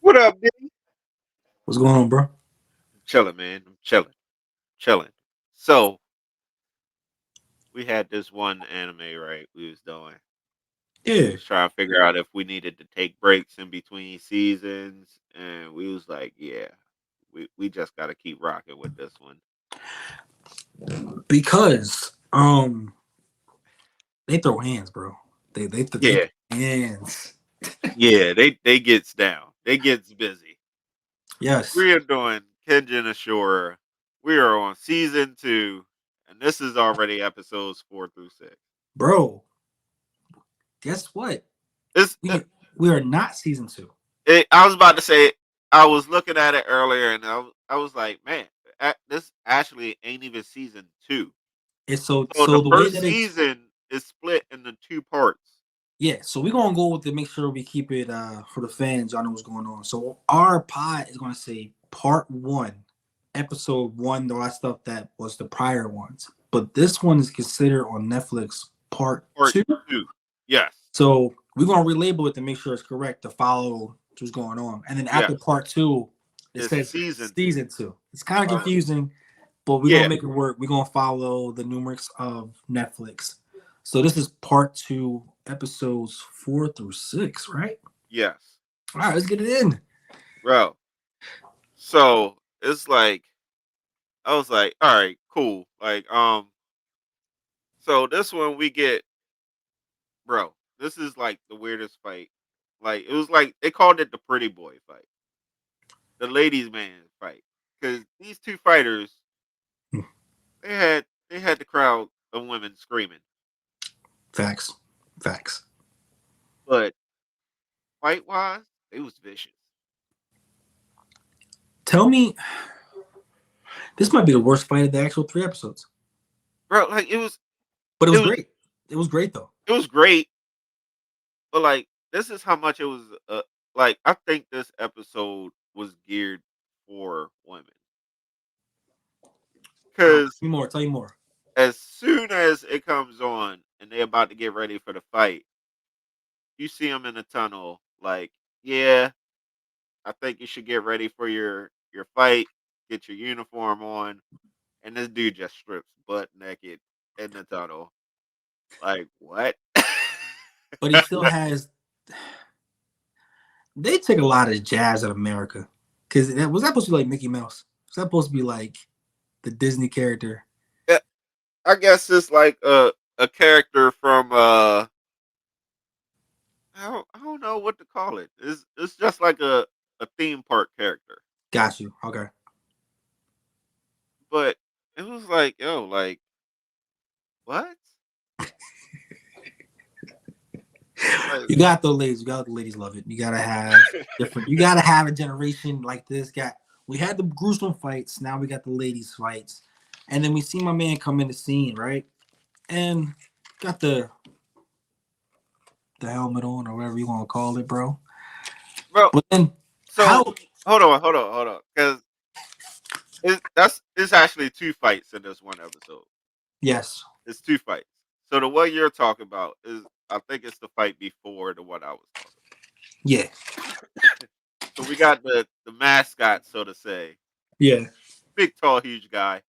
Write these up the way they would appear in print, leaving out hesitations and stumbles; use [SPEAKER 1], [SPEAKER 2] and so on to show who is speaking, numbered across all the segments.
[SPEAKER 1] What up, dude?
[SPEAKER 2] What's going on, bro?
[SPEAKER 1] Chilling, man. I'm chilling. So we had this one anime, right? We was doing. We
[SPEAKER 2] Yeah,
[SPEAKER 1] was trying to figure out if we needed to take breaks in between seasons, and we was like, yeah, we just got to keep rocking with this one.
[SPEAKER 2] because they throw hands, bro. They
[SPEAKER 1] Yeah,
[SPEAKER 2] throw hands.
[SPEAKER 1] yeah. They gets down. They gets busy.
[SPEAKER 2] Yes,
[SPEAKER 1] We are doing Kengan Ashura. We are on season 2, and this is already episodes 4 through 6.
[SPEAKER 2] bro. Guess what?
[SPEAKER 1] It's
[SPEAKER 2] We are not season two.
[SPEAKER 1] I was about to say, I was looking at it earlier, and I was like, man, this actually ain't even season 2.
[SPEAKER 2] It's so
[SPEAKER 1] So the
[SPEAKER 2] so the way
[SPEAKER 1] first
[SPEAKER 2] that it's
[SPEAKER 1] season is split into 2 parts.
[SPEAKER 2] yeah. So we're gonna go with it. Make sure we keep it for the fans. Y'all know what's going on. So our pod is gonna say part one, episode one, all that stuff that was the prior ones. But this one is considered on Netflix part
[SPEAKER 1] Part
[SPEAKER 2] two.
[SPEAKER 1] 2, yes,
[SPEAKER 2] So we're gonna relabel it to make sure it's correct to follow what's going on. And then after
[SPEAKER 1] yes,
[SPEAKER 2] part two, it
[SPEAKER 1] it's
[SPEAKER 2] says
[SPEAKER 1] season 2.
[SPEAKER 2] season two. It's kind of
[SPEAKER 1] Uh,
[SPEAKER 2] confusing, but we're gonna
[SPEAKER 1] yeah,
[SPEAKER 2] make it work. We're gonna follow the numerics of Netflix. So this is part two, episodes 4 through 6, right?
[SPEAKER 1] yes,
[SPEAKER 2] All right, let's get it in.
[SPEAKER 1] bro. So it's like I was like, all right, cool. So this one we get, bro. This is like the weirdest fight. Like it was like they called it the pretty boy fight, the ladies' man fight, because these two fighters they had the crowd of women screaming,
[SPEAKER 2] Facts. Facts.
[SPEAKER 1] but fight wise, it was vicious,
[SPEAKER 2] Tell me, this might be the worst fight of the actual 3 episodes.
[SPEAKER 1] bro. Like it was,
[SPEAKER 2] But it
[SPEAKER 1] it
[SPEAKER 2] was
[SPEAKER 1] was,
[SPEAKER 2] great. It was great though.
[SPEAKER 1] it was great, but like this is how much it was. Like I think this episode was geared for women
[SPEAKER 2] Tell
[SPEAKER 1] because
[SPEAKER 2] me more. Tell you more.
[SPEAKER 1] as soon as it comes on and they're about to get ready for the fight, you see them in the tunnel. Like, yeah, I think you should get ready for your fight. Get your uniform on, and this dude just strips butt naked in the tunnel. Like what?
[SPEAKER 2] But he still has they take a lot of jabs at America. Because was that supposed to be like Mickey Mouse? Was that supposed to be like the Disney character?
[SPEAKER 1] Yeah, I guess it's like a character from I don't know what to call it. It's just like a theme park character.
[SPEAKER 2] Got you. Okay.
[SPEAKER 1] But it was like, yo, like what? Like
[SPEAKER 2] You got the ladies. You got the ladies love it. You gotta have different. You gotta have a generation like this. Got we had the gruesome fights. Now we got the ladies fights, and then we see my man come in the scene right, and got the helmet on or whatever you want to call it, bro.
[SPEAKER 1] bro,
[SPEAKER 2] But then
[SPEAKER 1] so
[SPEAKER 2] how?
[SPEAKER 1] hold on, because it's actually 2 fights in this one episode.
[SPEAKER 2] Yes.
[SPEAKER 1] It's 2 fights. So the one you're talking about is, I think it's the fight before the one I was talking
[SPEAKER 2] Yeah.
[SPEAKER 1] about. So we got the mascot, so to say,
[SPEAKER 2] Yeah.
[SPEAKER 1] big, tall, huge guy,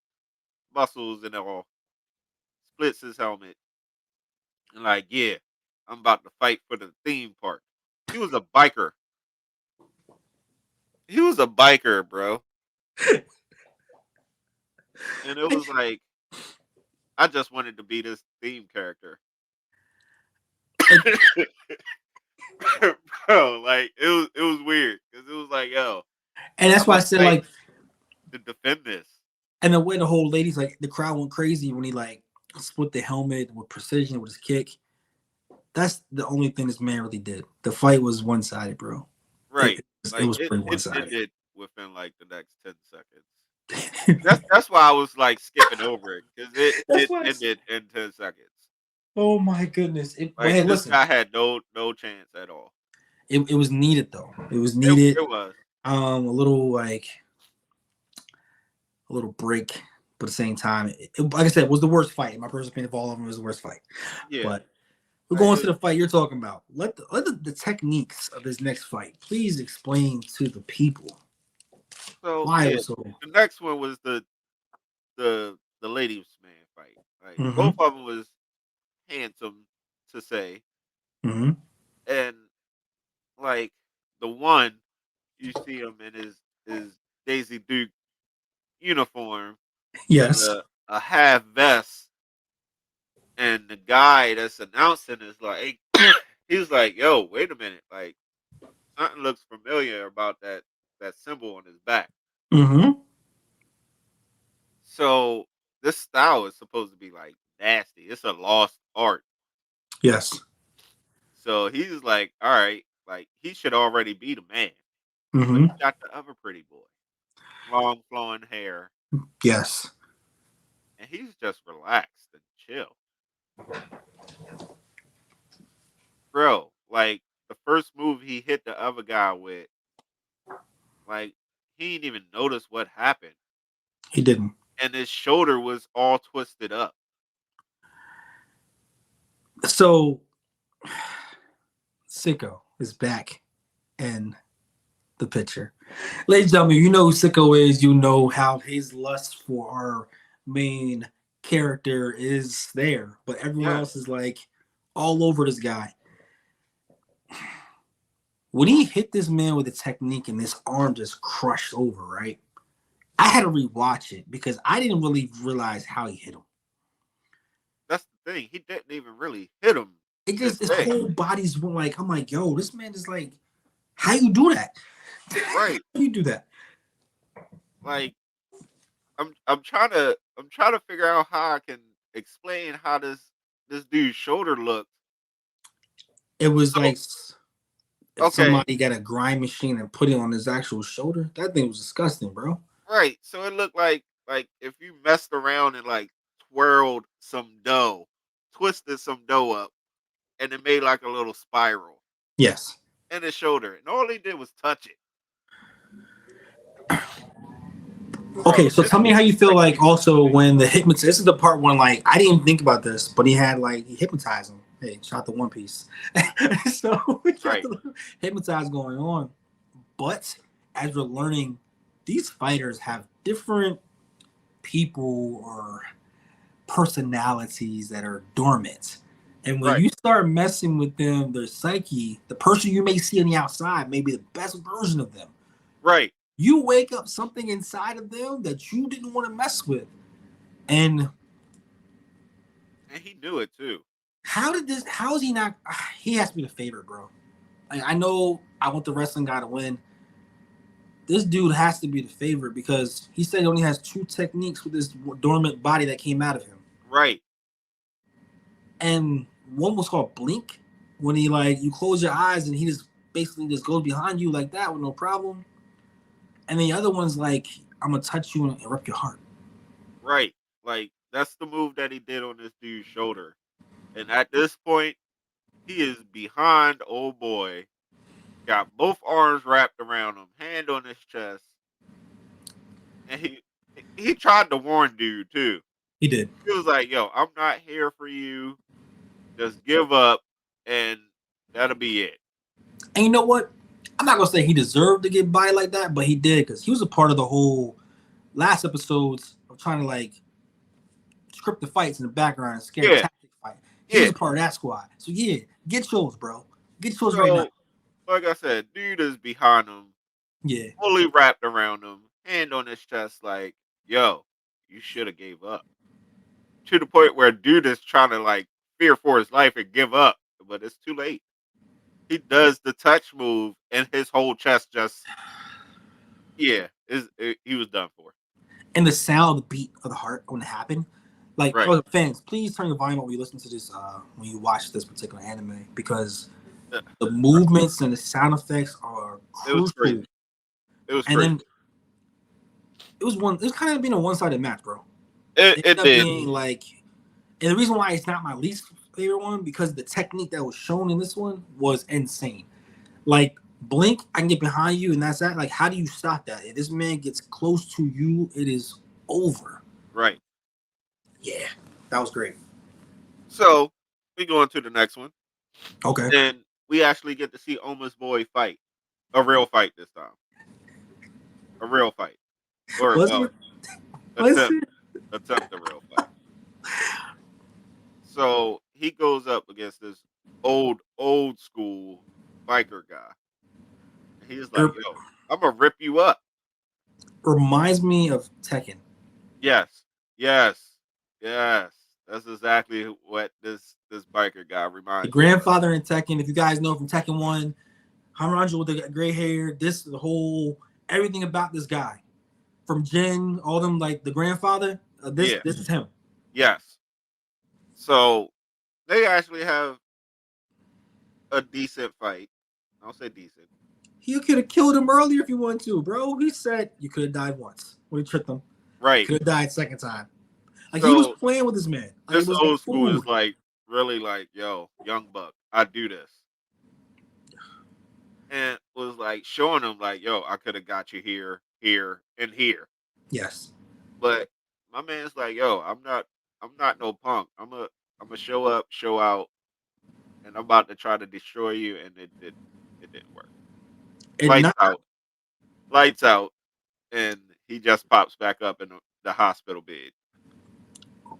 [SPEAKER 1] muscles and all, splits his helmet, and like, yeah, I'm about to fight for the theme park. He was a biker. He was a biker, bro, and it was like I just wanted to be this theme character.
[SPEAKER 2] And,
[SPEAKER 1] Bro, like it was weird because it was like, yo,
[SPEAKER 2] and that's
[SPEAKER 1] I'm
[SPEAKER 2] why I
[SPEAKER 1] a
[SPEAKER 2] said
[SPEAKER 1] fight
[SPEAKER 2] like,
[SPEAKER 1] to defend this.
[SPEAKER 2] and the way the whole ladies like the crowd went crazy when he like split the helmet with precision with his kick. That's the only thing this man really did. The fight was one sided, bro.
[SPEAKER 1] Right.
[SPEAKER 2] It
[SPEAKER 1] Like
[SPEAKER 2] was pretty one
[SPEAKER 1] it
[SPEAKER 2] sided.
[SPEAKER 1] ended within like the next 10 seconds. That's why I was like skipping over it because it
[SPEAKER 2] That's
[SPEAKER 1] it
[SPEAKER 2] why.
[SPEAKER 1] ended in 10 seconds.
[SPEAKER 2] Oh my goodness! But
[SPEAKER 1] Like
[SPEAKER 2] hey,
[SPEAKER 1] this
[SPEAKER 2] listen,
[SPEAKER 1] guy had no chance at all.
[SPEAKER 2] it was needed though. It was
[SPEAKER 1] It
[SPEAKER 2] needed.
[SPEAKER 1] it was.
[SPEAKER 2] A little like a little break, but at the same time, like I said, it was the worst fight. In my personal opinion, of all of them, it was the worst fight.
[SPEAKER 1] Yeah.
[SPEAKER 2] But We're going to the fight you're talking about. Let the techniques of this next fight. Please explain to the people
[SPEAKER 1] So
[SPEAKER 2] why it
[SPEAKER 1] yeah,
[SPEAKER 2] was so.
[SPEAKER 1] the next one was the ladies man fight. Like
[SPEAKER 2] Mm-hmm.
[SPEAKER 1] both of them was handsome to say,
[SPEAKER 2] Mm-hmm.
[SPEAKER 1] and like the one you see him in his Daisy Duke uniform with
[SPEAKER 2] Yes.
[SPEAKER 1] a half vest, and the guy that's announcing is like, he's like, "Yo, wait a minute, like something looks familiar about that symbol on his back."
[SPEAKER 2] Mm-hmm.
[SPEAKER 1] So this style is supposed to be like nasty. It's a lost art.
[SPEAKER 2] Yes.
[SPEAKER 1] So he's like, all right, like he should already be the man. But
[SPEAKER 2] Mm-hmm.
[SPEAKER 1] you got the other pretty boy, long flowing hair,
[SPEAKER 2] Yes.
[SPEAKER 1] and he's just relaxed and chill. Bro, like the first move he hit the other guy with, like he didn't even notice what happened.
[SPEAKER 2] He didn't.
[SPEAKER 1] And his shoulder was all twisted up.
[SPEAKER 2] So Sicko is back in the picture. Ladies and gentlemen, you know who Sicko is. You know how his lust for our main character is there, but everyone
[SPEAKER 1] Yeah,
[SPEAKER 2] else is like all over this guy. When he hit this man with a technique and this arm just crushed over, right? I had to rewatch it because I didn't really realize how he hit him.
[SPEAKER 1] that's the thing. He didn't even really hit him
[SPEAKER 2] It
[SPEAKER 1] per
[SPEAKER 2] just his
[SPEAKER 1] se.
[SPEAKER 2] whole body's like, I'm like, yo, this man is like, how you do that?
[SPEAKER 1] Right.
[SPEAKER 2] How you do that?
[SPEAKER 1] Like I'm trying to figure out how I can explain how this dude's shoulder looked.
[SPEAKER 2] It was
[SPEAKER 1] So
[SPEAKER 2] like if
[SPEAKER 1] okay,
[SPEAKER 2] somebody got a grind machine and put it on his actual shoulder. That thing was disgusting, bro.
[SPEAKER 1] right. So it looked like if you messed around and like twirled some dough, twisted some dough up, and it made like a little spiral
[SPEAKER 2] Yes.
[SPEAKER 1] in his shoulder, and all he did was touch it,
[SPEAKER 2] Okay,
[SPEAKER 1] bro.
[SPEAKER 2] so
[SPEAKER 1] This
[SPEAKER 2] tell me how you feel
[SPEAKER 1] like
[SPEAKER 2] like also when the hypnotist. This is the part when like I didn't even think about this, but he had like he hypnotized him. Hey, shot the One Piece. So we got
[SPEAKER 1] right,
[SPEAKER 2] the hypnotize going on. But as we're learning, these fighters have different people or personalities that are dormant. And when
[SPEAKER 1] right,
[SPEAKER 2] you start messing with them, their psyche, the person you may see on the outside may be the best version of them.
[SPEAKER 1] right.
[SPEAKER 2] You wake up something inside of them that you didn't want to mess with. And
[SPEAKER 1] And he knew it too.
[SPEAKER 2] how is he not, he has to be the favorite, bro. I know I want the wrestling guy to win. This dude has to be the favorite because he said he only has two techniques with this dormant body that came out of him.
[SPEAKER 1] Right.
[SPEAKER 2] And one was called blink, when he like you close your eyes and he just basically just goes behind you like that with no problem. And the other one's like I'm gonna touch you and rip your heart.
[SPEAKER 1] Right. Like that's the move that he did on this dude's shoulder. And at this point, he is behind old boy, got both arms wrapped around him, hand on his chest, and he tried to warn dude too.
[SPEAKER 2] He did.
[SPEAKER 1] He was like, "Yo, I'm not here for you. Just give up, and that'll be it."
[SPEAKER 2] And you know what? I'm not gonna say he deserved to get by like that, but he did because he was a part of the whole last episodes of trying to like script the fights in the background and scare
[SPEAKER 1] Yeah,
[SPEAKER 2] tactic fight. He was
[SPEAKER 1] yeah.
[SPEAKER 2] a part of that squad. So yeah, get yours, bro. Get yours right now.
[SPEAKER 1] So, like I said, dude is behind him,
[SPEAKER 2] Yeah.
[SPEAKER 1] fully wrapped around him, hand on his chest, like, "Yo, you should have gave up." To the point where dude is trying to like fear for his life and give up, but it's too late. He does the touch move, and his whole chest just he was done for.
[SPEAKER 2] And the sound, the beat of the heart when it happened. Like,
[SPEAKER 1] Right.
[SPEAKER 2] oh, fans, please turn your volume up when you listen to this, when you watch this particular anime, because
[SPEAKER 1] Uh,
[SPEAKER 2] the movements and the sound effects are
[SPEAKER 1] It was
[SPEAKER 2] crucial.
[SPEAKER 1] crazy. It was
[SPEAKER 2] And
[SPEAKER 1] crazy.
[SPEAKER 2] then it was kind of being a one-sided match, bro. It
[SPEAKER 1] It
[SPEAKER 2] ended up
[SPEAKER 1] did.
[SPEAKER 2] being like, and the reason why it's not my least favorite one because the technique that was shown in this one was insane. Like blink, I can get behind you, and that's that. Like, how do you stop that? If this man gets close to you, it is over.
[SPEAKER 1] Right.
[SPEAKER 2] Yeah, that was great.
[SPEAKER 1] So We go on to the next one.
[SPEAKER 2] Okay.
[SPEAKER 1] Then we actually get to see Oma's boy fight. A real fight this time. A real fight. Or
[SPEAKER 2] Was
[SPEAKER 1] well,
[SPEAKER 2] it? Was
[SPEAKER 1] attempt
[SPEAKER 2] it?
[SPEAKER 1] attempt a real fight. So he goes up against this old school biker guy. And he's like,
[SPEAKER 2] It
[SPEAKER 1] yo, I'm gonna rip you up.
[SPEAKER 2] reminds me of Tekken.
[SPEAKER 1] Yes, yes, yes. That's exactly what this biker guy
[SPEAKER 2] The
[SPEAKER 1] reminds me of.
[SPEAKER 2] grandfather in Tekken. If you guys know from Tekken 1, Hamaranjo with the gray hair, the whole everything about this guy. From Jin, all them like the grandfather. This
[SPEAKER 1] Yeah,
[SPEAKER 2] this is him.
[SPEAKER 1] yes. So they actually have a decent fight. I'll say decent.
[SPEAKER 2] You could have killed him earlier if you wanted to, bro. He said you could have died once when he tricked him. You
[SPEAKER 1] Right.
[SPEAKER 2] could have died second time. Like he was
[SPEAKER 1] So
[SPEAKER 2] playing with his man. Like it
[SPEAKER 1] this
[SPEAKER 2] was like
[SPEAKER 1] old school is
[SPEAKER 2] food.
[SPEAKER 1] like really like, yo, young buck, I do this. And was like showing him like, yo, I could have got you here, here, and here.
[SPEAKER 2] Yes.
[SPEAKER 1] But my man's like, yo, I'm not no punk. I'm a show up, show out, and I'm about to try to destroy you, and it didn't work.
[SPEAKER 2] And
[SPEAKER 1] Lights
[SPEAKER 2] not
[SPEAKER 1] out, lights out, and he just pops back up in the hospital bed.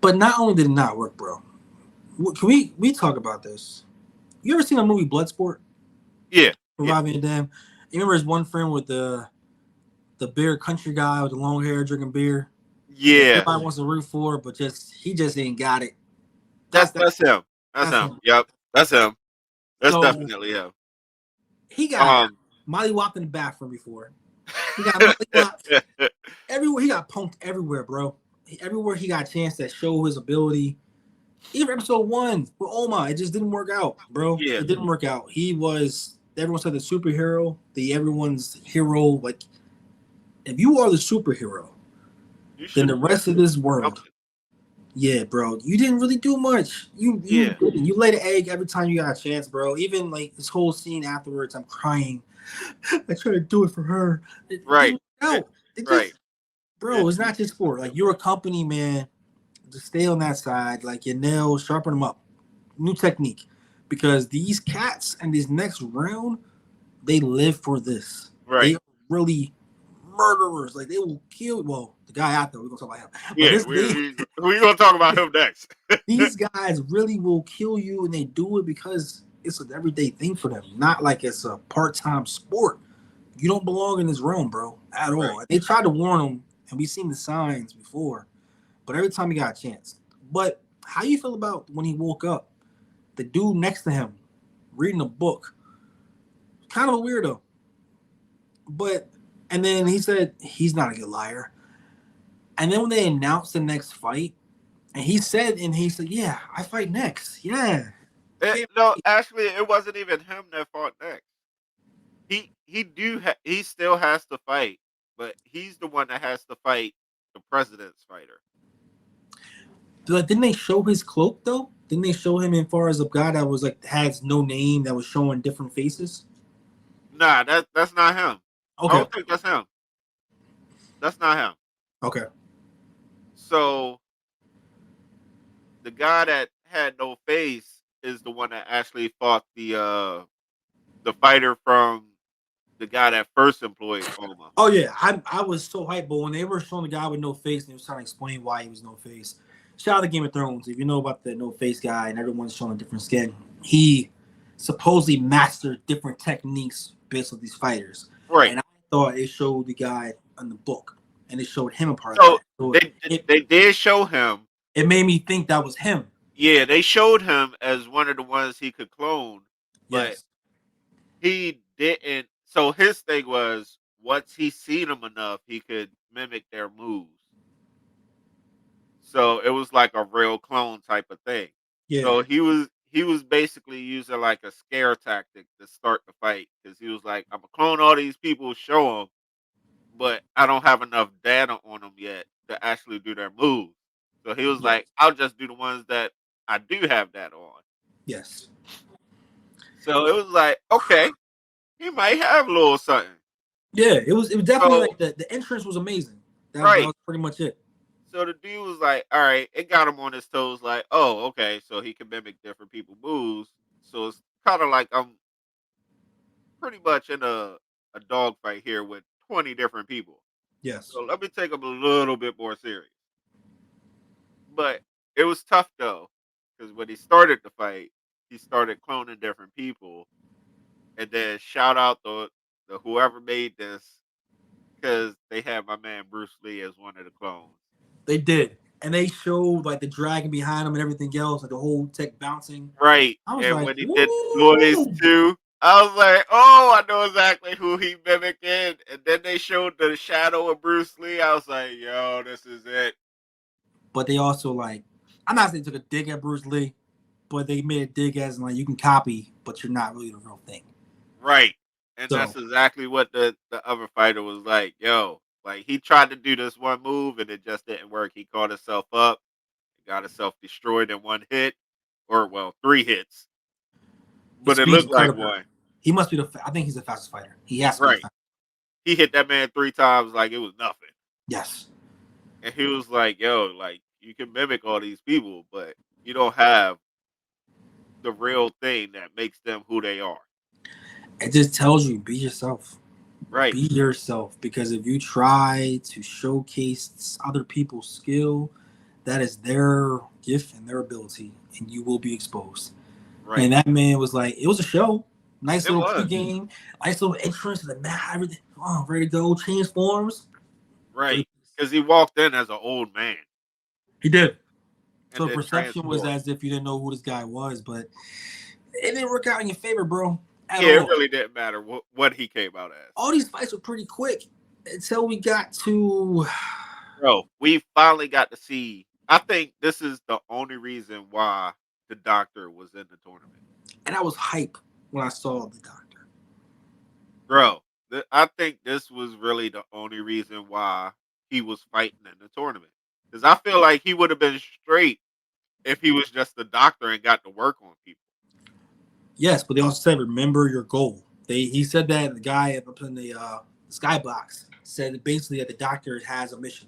[SPEAKER 2] but not only did it not work, bro. Can we talk about this? You ever seen a movie Bloodsport?
[SPEAKER 1] Yeah,
[SPEAKER 2] With
[SPEAKER 1] yeah,
[SPEAKER 2] Rob Van Dam? You remember his one friend with the beer country guy with the long hair drinking beer that
[SPEAKER 1] yeah.
[SPEAKER 2] everybody wants to root for, but he just ain't got it.
[SPEAKER 1] That's
[SPEAKER 2] That
[SPEAKER 1] that's him. That's
[SPEAKER 2] that's
[SPEAKER 1] him.
[SPEAKER 2] him.
[SPEAKER 1] Yep, that's him. That's
[SPEAKER 2] So
[SPEAKER 1] definitely him.
[SPEAKER 2] he got
[SPEAKER 1] Um,
[SPEAKER 2] molly whopped in the bathroom before. He got molly whopped everywhere. He got punked everywhere, bro. Everywhere he got a chance to show his ability. Even episode 1 with Oma, it just didn't work out, bro.
[SPEAKER 1] yeah,
[SPEAKER 2] It didn't work out. He was everyone said the superhero, the everyone's hero. Like if you are the superhero,
[SPEAKER 1] you
[SPEAKER 2] then
[SPEAKER 1] should
[SPEAKER 2] the
[SPEAKER 1] have been
[SPEAKER 2] rest of this
[SPEAKER 1] doing
[SPEAKER 2] world,
[SPEAKER 1] something.
[SPEAKER 2] yeah, bro, you didn't really do much.
[SPEAKER 1] Yeah,
[SPEAKER 2] You laid an egg every time you got a chance, bro. Even like this whole scene afterwards, I'm crying. I tried to do it for her. It
[SPEAKER 1] right,
[SPEAKER 2] didn't work
[SPEAKER 1] eh,
[SPEAKER 2] out. It
[SPEAKER 1] right.
[SPEAKER 2] just, bro,
[SPEAKER 1] It
[SPEAKER 2] it's not just
[SPEAKER 1] just
[SPEAKER 2] sport. Like
[SPEAKER 1] didn't
[SPEAKER 2] you're a
[SPEAKER 1] work.
[SPEAKER 2] company, man. Just stay on that side. Like your nails, sharpen them up. New technique, because these cats and this next round, they live for this. They
[SPEAKER 1] Right.
[SPEAKER 2] are really murderers. Like they will kill. Well, the guy out there, we're gonna talk about him. But
[SPEAKER 1] Yeah, we gonna talk about him next.
[SPEAKER 2] these guys really will kill you, and they do it because it's an everyday thing for them, not like it's a part-time sport. You don't belong in this realm, bro, at
[SPEAKER 1] Right.
[SPEAKER 2] all. And they tried to warn him, and we've seen the signs before, but every time he got a chance. But how you feel about when he woke up? The dude next to him reading a book, kind of a weirdo. But and then he said he's not a good liar. And then when they announced the next fight, and he said, "Yeah, I fight next. Yeah, can't
[SPEAKER 1] No,
[SPEAKER 2] wait."
[SPEAKER 1] actually, it wasn't even him that fought next. He still has to fight, but he's the one that has to fight the president's fighter.
[SPEAKER 2] Like, didn't they show his cloak though? Didn't they show him in far as a guy that was like has no name that was showing different faces?
[SPEAKER 1] Nah, that's not him. I
[SPEAKER 2] Okay,
[SPEAKER 1] don't think that's him. That's not him.
[SPEAKER 2] okay,
[SPEAKER 1] So the guy that had no face is the one that actually fought the fighter from the guy that first employed Oma.
[SPEAKER 2] oh yeah, I was so hyped, but when they were showing the guy with no face, and he was trying to explain why he was no face. Shout out to Game of Thrones. If you know about the no face guy and everyone's showing a different skin, he supposedly mastered different techniques based on these fighters.
[SPEAKER 1] Right.
[SPEAKER 2] And I thought it showed the guy in the book, and it showed him a part of
[SPEAKER 1] So
[SPEAKER 2] that. So
[SPEAKER 1] they they did show him.
[SPEAKER 2] it made me think that was him.
[SPEAKER 1] Yeah, they showed him as one of the ones he could clone, but
[SPEAKER 2] Yes,
[SPEAKER 1] he didn't. So his thing was once he seen them enough, he could mimic their moves. So it was like a real clone type of thing.
[SPEAKER 2] yeah,
[SPEAKER 1] So he was basically using like a scare tactic to start the fight because he was like, "I'm gonna clone all these people, show them, but I don't have enough data on them yet to actually do their moves." So he was
[SPEAKER 2] yes,
[SPEAKER 1] like, "I'll just do the ones that I do have data on."
[SPEAKER 2] yes.
[SPEAKER 1] So it was like, okay, he might have a little something.
[SPEAKER 2] Yeah, it was definitely
[SPEAKER 1] So
[SPEAKER 2] like the entrance was amazing. That
[SPEAKER 1] right.
[SPEAKER 2] was pretty much it.
[SPEAKER 1] So the dude was like, all right, it got him on his toes, like, oh, okay, so he can mimic different people's moves. So it's kind of like I'm pretty much in a dog fight here with 20 different people.
[SPEAKER 2] Yes.
[SPEAKER 1] So let me take him a little bit more serious. But it was tough though, because when he started the fight, he started cloning different people, and then shout out the whoever made this because they had my man Bruce Lee as one of the clones.
[SPEAKER 2] They did. And they showed like the dragon behind them and everything else, like the whole tech bouncing.
[SPEAKER 1] Right,
[SPEAKER 2] I was
[SPEAKER 1] and
[SPEAKER 2] like,
[SPEAKER 1] when he did the noise
[SPEAKER 2] ooh.
[SPEAKER 1] too, I was like, "Oh, I know exactly who he mimicked." And then they showed the shadow of Bruce Lee. I was like, "Yo, this is it."
[SPEAKER 2] But they also like, I'm not saying they took a dig at Bruce Lee, but they made a dig as in, like you can copy, but you're not really the real thing.
[SPEAKER 1] Right, and that's
[SPEAKER 2] So
[SPEAKER 1] exactly what the other fighter was like. Yo, like he tried to do this one move and it just didn't work. He caught himself up, got himself destroyed in one hit, or well, three hits,
[SPEAKER 2] his
[SPEAKER 1] but it
[SPEAKER 2] speed's
[SPEAKER 1] looked like
[SPEAKER 2] incredible.
[SPEAKER 1] one.
[SPEAKER 2] He must be I think he's the fastest fighter. He has to be the
[SPEAKER 1] Right,
[SPEAKER 2] fastest.
[SPEAKER 1] he hit that man three times like it was nothing.
[SPEAKER 2] Yes.
[SPEAKER 1] And he was like, "Yo, like you can mimic all these people, but you don't have the real thing that makes them who they are."
[SPEAKER 2] It just tells you be yourself.
[SPEAKER 1] Right,
[SPEAKER 2] Be yourself. Because if you try to showcase other people's skill, that is their gift and their ability, and you will be exposed.
[SPEAKER 1] right.
[SPEAKER 2] And that man was like, it was a show. Nice
[SPEAKER 1] It
[SPEAKER 2] little
[SPEAKER 1] was
[SPEAKER 2] pregame, nice little entrance to the mat, everything. Oh, ready to go, change forms.
[SPEAKER 1] right because he walked in as an old man
[SPEAKER 2] He did.
[SPEAKER 1] and
[SPEAKER 2] So
[SPEAKER 1] then
[SPEAKER 2] perception was
[SPEAKER 1] transformed.
[SPEAKER 2] as if you didn't know who this guy was, but it didn't work out in your favor, bro, at
[SPEAKER 1] Yeah, it
[SPEAKER 2] all.
[SPEAKER 1] really didn't matter what he came out as.
[SPEAKER 2] All these fights were pretty quick until we got to,
[SPEAKER 1] Bro, we finally got to see. I think this is the only reason why the doctor was in the tournament.
[SPEAKER 2] and I was hype when I saw the doctor.
[SPEAKER 1] Bro, I think this was really the only reason why he was fighting in the tournament. Because I feel like he would have been straight if he was just the doctor and got to work on people.
[SPEAKER 2] Yes, but they also said, remember your goal. He said that the guy up in the skybox said that basically that the doctor has a mission.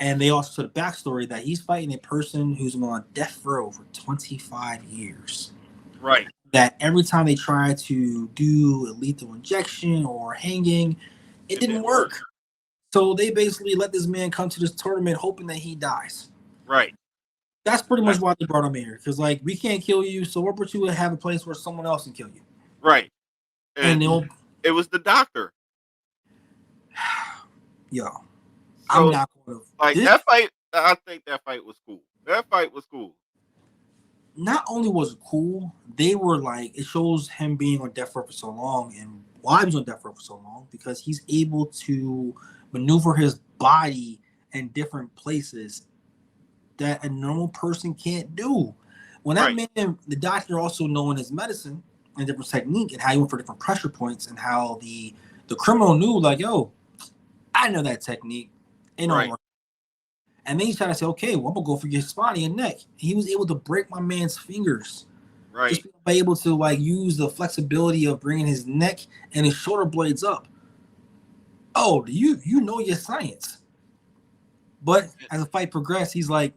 [SPEAKER 2] And they also said the backstory that he's fighting a person who's been on death row for 25 years.
[SPEAKER 1] Right.
[SPEAKER 2] That every time they try to do a lethal injection or hanging, it
[SPEAKER 1] It
[SPEAKER 2] didn't
[SPEAKER 1] didn't work.
[SPEAKER 2] work. So they basically let this man come to this tournament hoping that he dies.
[SPEAKER 1] Right.
[SPEAKER 2] That's pretty much
[SPEAKER 1] Exactly.
[SPEAKER 2] why they brought him here. Because like we can't kill you, so we'll put you to have a place where someone else can kill you.
[SPEAKER 1] Right.
[SPEAKER 2] And
[SPEAKER 1] And
[SPEAKER 2] they'll,
[SPEAKER 1] it was the doctor.
[SPEAKER 2] yo, I'm
[SPEAKER 1] So
[SPEAKER 2] not going to
[SPEAKER 1] like
[SPEAKER 2] this.
[SPEAKER 1] that fight, I think that fight was cool. That fight was cool.
[SPEAKER 2] Not only was it cool, they were like it shows him being on death row for so long and why he was on death row for so long because he's able to maneuver his body in different places that a normal person can't do. When that
[SPEAKER 1] Right.
[SPEAKER 2] man, the doctor also knowing his medicine and different technique and how he went for different pressure points and how the criminal knew like, yo, I know that technique. It don't
[SPEAKER 1] Right.
[SPEAKER 2] work. And then he's trying to say, okay, well, I'm gonna go for your spine and neck. He was able to break my man's fingers. Just
[SPEAKER 1] Right.
[SPEAKER 2] be able to like use the flexibility of bringing his neck and his shoulder blades up. Oh, you know your science. But as the fight progressed, he's like,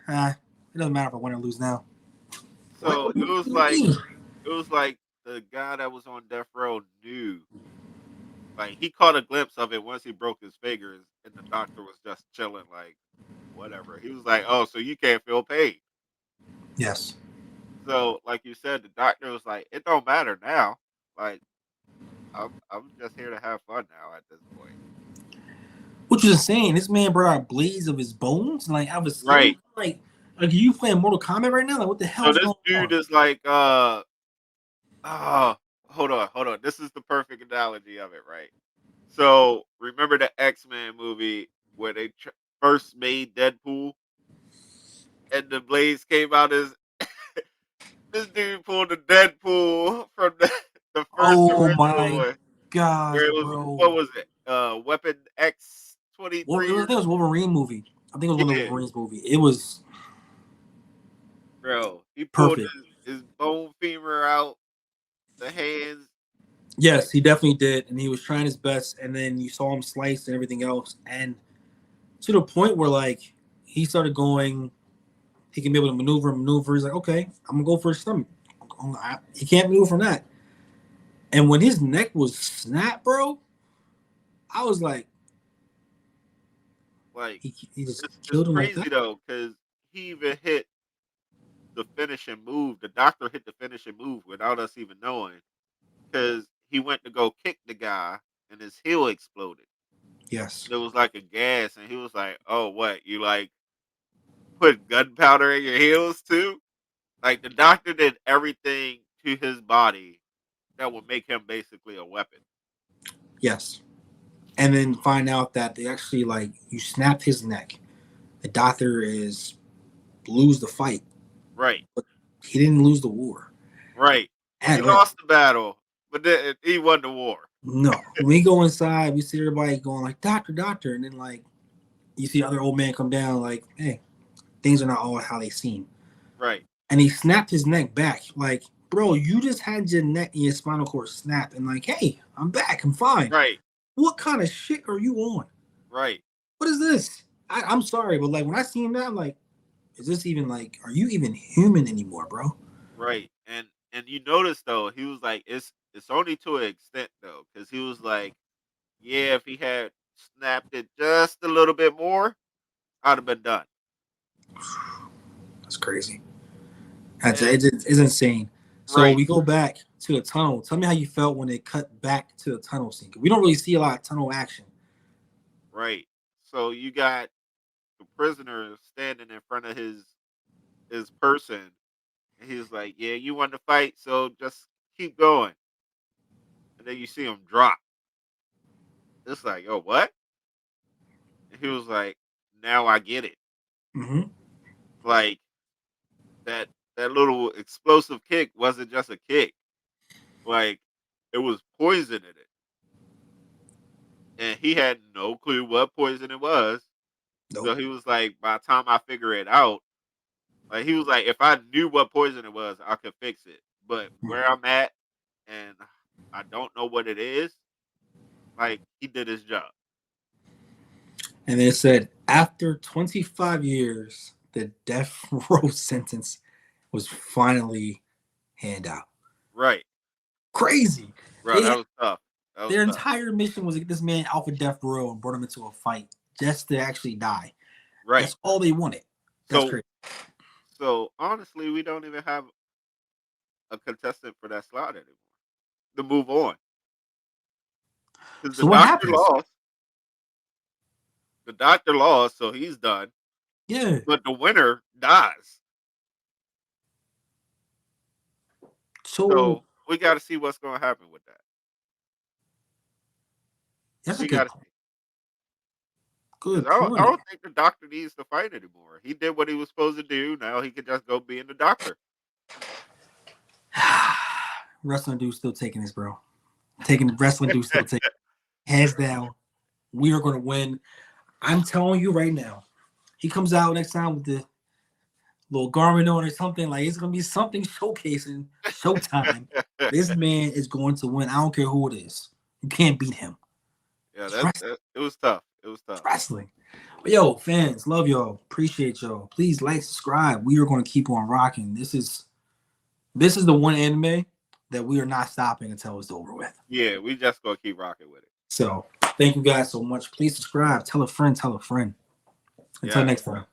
[SPEAKER 2] it doesn't matter if I win or lose now.
[SPEAKER 1] So
[SPEAKER 2] What do you mean?
[SPEAKER 1] it was like the guy that was on death row knew. Like he caught a glimpse of it once he broke his fingers, and the doctor was just chilling, like whatever. He was like, "Oh, so you can't feel pain?"
[SPEAKER 2] Yes.
[SPEAKER 1] So, like you said, the doctor was like, "It don't matter now. Like I'm just here to have fun now at this point."
[SPEAKER 2] Which is insane. This man brought out blades of his bones, like out of his skin.
[SPEAKER 1] Right.
[SPEAKER 2] Like, are you playing Mortal Kombat right now? Like, what the
[SPEAKER 1] So
[SPEAKER 2] hell's
[SPEAKER 1] this
[SPEAKER 2] going
[SPEAKER 1] dude
[SPEAKER 2] on?
[SPEAKER 1] is like, oh, hold on. This is the perfect analogy of it, right? So remember the X-Men movie where they first made Deadpool and the blades came out as this dude pulled the Deadpool from the first
[SPEAKER 2] Oh
[SPEAKER 1] original
[SPEAKER 2] my
[SPEAKER 1] one
[SPEAKER 2] gosh,
[SPEAKER 1] where it was what
[SPEAKER 2] bro.
[SPEAKER 1] was it? Weapon X
[SPEAKER 2] Well,
[SPEAKER 1] 23
[SPEAKER 2] I
[SPEAKER 1] or
[SPEAKER 2] think it was Wolverine movie. I think it was one of the
[SPEAKER 1] yeah,
[SPEAKER 2] Wolverines movie. It was
[SPEAKER 1] bro. He pulled
[SPEAKER 2] perfect.
[SPEAKER 1] his bone femur out, the hands.
[SPEAKER 2] Yes, he definitely did, and he was trying his best. And then you saw him slice and everything else, and to the point where like he started going. He can be able to maneuver. He's like, okay, I'm gonna go for his stomach. He can't maneuver from that. And when his neck was snapped, bro, I was like,
[SPEAKER 1] Like
[SPEAKER 2] he just
[SPEAKER 1] it's
[SPEAKER 2] killed him like
[SPEAKER 1] crazy
[SPEAKER 2] that.
[SPEAKER 1] though, because he even hit the finishing move. The doctor hit the finishing move without us even knowing, because he went to go kick the guy and his heel exploded.
[SPEAKER 2] Yes,
[SPEAKER 1] It was like a gas, and he was like, "Oh, what? You like put gunpowder in your heels too?" Like the doctor did everything to his body that would make him basically a weapon.
[SPEAKER 2] yes. And then find out that they actually like you snapped his neck. The doctor is lose the fight,
[SPEAKER 1] Right,
[SPEAKER 2] but he didn't lose the war
[SPEAKER 1] right. He
[SPEAKER 2] at all.
[SPEAKER 1] lost the battle, but then he won the war.
[SPEAKER 2] No, when we go inside, we see everybody going like doctor, doctor, and then like you see other old man come down like, hey, things are not all how they seem.
[SPEAKER 1] Right,
[SPEAKER 2] And he snapped his neck back. Like, bro, you just had your neck and your spinal cord snap, and like, hey, I'm back, I'm fine.
[SPEAKER 1] right,
[SPEAKER 2] What kind of shit are you on?
[SPEAKER 1] right,
[SPEAKER 2] What is this? I'm sorry, but like when I seen that, I'm like, is this even like, are you even human anymore, bro?
[SPEAKER 1] right. And you notice though, he was like, it's only to an extent though, because he was like, yeah, if he had snapped it just a little bit more, I'd have been done.
[SPEAKER 2] That's crazy. That's
[SPEAKER 1] And
[SPEAKER 2] it's insane. So
[SPEAKER 1] right,
[SPEAKER 2] we go back to the tunnel. Tell me how you felt when it cut back to the tunnel scene. We don't really see a lot of tunnel action.
[SPEAKER 1] right. So you got the prisoner standing in front of his person, and he's like, "Yeah, you want to fight, so just keep going." And then you see him drop. It's like, "Oh, what?" And he was like, "Now I get it."
[SPEAKER 2] Mm-hmm.
[SPEAKER 1] Like that that little explosive kick wasn't just a kick. Like it was poison in it, and he had no clue what poison it was. So
[SPEAKER 2] Nope.
[SPEAKER 1] he was like, by the time I figure it out, like he was like, if I knew what poison it was, I could fix it. But
[SPEAKER 2] Mm.
[SPEAKER 1] where I'm at, and I don't know what it is. Like he did his job.
[SPEAKER 2] And they said after 25 years, the death row sentence was finally handed out.
[SPEAKER 1] Right,
[SPEAKER 2] Crazy.
[SPEAKER 1] bro.
[SPEAKER 2] They
[SPEAKER 1] That
[SPEAKER 2] had,
[SPEAKER 1] was tough. That was
[SPEAKER 2] their
[SPEAKER 1] tough.
[SPEAKER 2] entire mission was to get this man out of death row and brought him into a fight just to actually die.
[SPEAKER 1] Right.
[SPEAKER 2] That's all they wanted. That's
[SPEAKER 1] So
[SPEAKER 2] crazy.
[SPEAKER 1] so honestly, we don't even have a contestant for that slot anymore to move on, because the
[SPEAKER 2] So what
[SPEAKER 1] doctor
[SPEAKER 2] happens?
[SPEAKER 1] lost. The doctor lost, so he's done.
[SPEAKER 2] Yeah.
[SPEAKER 1] But the winner dies.
[SPEAKER 2] So
[SPEAKER 1] So we got to see what's going to happen with that.
[SPEAKER 2] that's a
[SPEAKER 1] We got
[SPEAKER 2] good
[SPEAKER 1] to
[SPEAKER 2] point.
[SPEAKER 1] see, because
[SPEAKER 2] Good
[SPEAKER 1] I
[SPEAKER 2] point.
[SPEAKER 1] don't think the doctor needs to fight anymore. He did what he was supposed to do. Now he can just go be in the doctor.
[SPEAKER 2] Wrestling dude still taking this, bro. Taking the wrestling dude still taking hands down. We are gonna win. I'm telling you right now. He comes out next time with the little garment on or something. Like it's gonna be something showcasing Showtime. This man is going to win. I don't care who it is. You can't beat him.
[SPEAKER 1] Yeah,
[SPEAKER 2] It's wrestling.
[SPEAKER 1] it was tough. It was
[SPEAKER 2] It's
[SPEAKER 1] tough.
[SPEAKER 2] wrestling. But yo, fans, love y'all. Appreciate y'all. Please like, subscribe. We are going to keep on rocking. This is the one anime that we are not stopping until it's over with.
[SPEAKER 1] Yeah, we just gonna keep rocking with it.
[SPEAKER 2] So thank you guys so much. Please subscribe. Tell a friend. Tell a friend. Until
[SPEAKER 1] Yeah.
[SPEAKER 2] next time.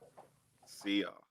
[SPEAKER 1] See y'all.